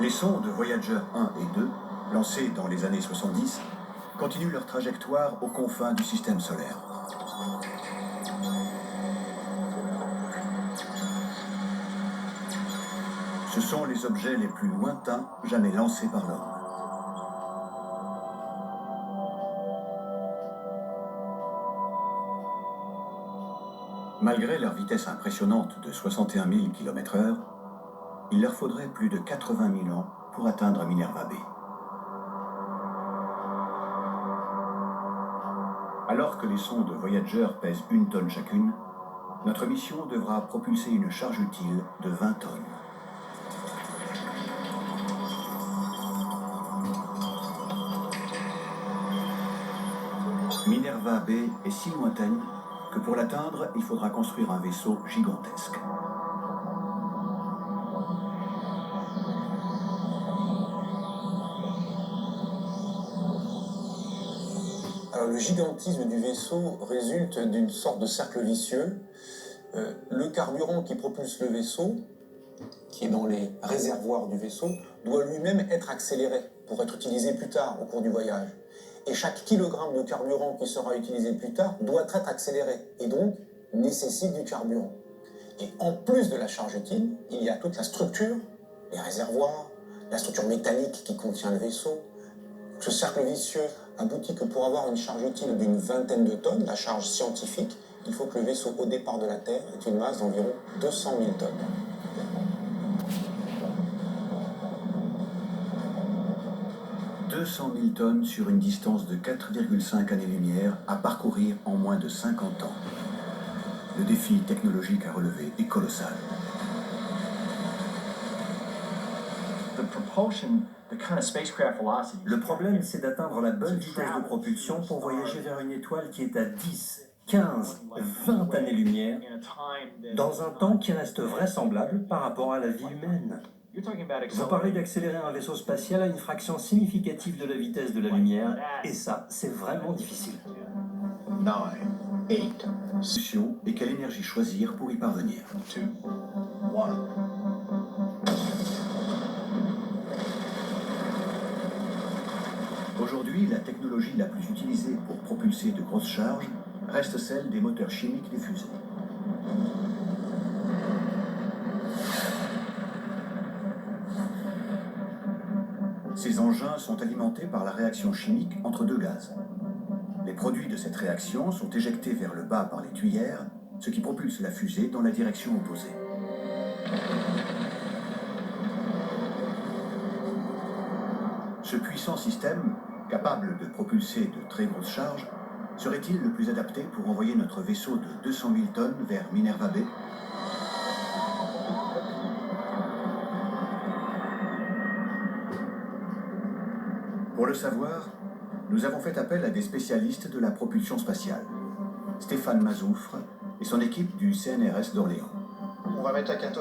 Les sondes Voyager 1 et 2, lancées dans les années 70, continuent leur trajectoire aux confins du système solaire. Ce sont les objets les plus lointains jamais lancés par l'homme. Malgré leur vitesse impressionnante de 61 000 km/h, il leur faudrait plus de 80 000 ans pour atteindre Minerva B. Alors que les sondes Voyager pèsent 1 tonne chacune, notre mission devra propulser une charge utile de 20 tonnes. Minerva B est si lointaine que pour l'atteindre, il faudra construire un vaisseau gigantesque. Alors, le gigantisme du vaisseau résulte d'une sorte de cercle vicieux. Le carburant qui propulse le vaisseau, qui est dans les réservoirs du vaisseau, doit lui-même être accéléré pour être utilisé plus tard au cours du voyage. Et chaque kilogramme de carburant qui sera utilisé plus tard doit être accéléré et donc nécessite du carburant. Et en plus de la charge utile, il y a toute la structure, les réservoirs, la structure métallique qui contient le vaisseau. Ce cercle vicieux aboutit que pour avoir une charge utile d'une vingtaine de tonnes, la charge scientifique, il faut que le vaisseau au départ de la Terre ait une masse d'environ 200 000 tonnes. « 200 000 tonnes sur une distance de 4,5 années-lumière à parcourir en moins de 50 ans. Le défi technologique à relever est colossal. Le problème, c'est d'atteindre la bonne vitesse de propulsion pour voyager vers une étoile qui est à 10, 15, 20 années-lumière, dans un temps qui reste vraisemblable par rapport à la vie humaine. Vous parlez d'accélérer un vaisseau spatial à une fraction significative de la vitesse de la lumière, et ça, c'est vraiment difficile. 9, 8. Solution et quelle énergie choisir pour y parvenir. 2, 1. Aujourd'hui, la technologie la plus utilisée pour propulser de grosses charges reste celle des moteurs chimiques des fusées. Ces engins sont alimentés par la réaction chimique entre deux gaz. Les produits de cette réaction sont éjectés vers le bas par les tuyères, ce qui propulse la fusée dans la direction opposée. Ce puissant système, capable de propulser de très grosses charges, serait-il le plus adapté pour envoyer notre vaisseau de 200 000 tonnes vers Minerva B? Pour le savoir, nous avons fait appel à des spécialistes de la propulsion spatiale. Stéphane Mazoufre et son équipe du CNRS d'Orléans. On va mettre à 14.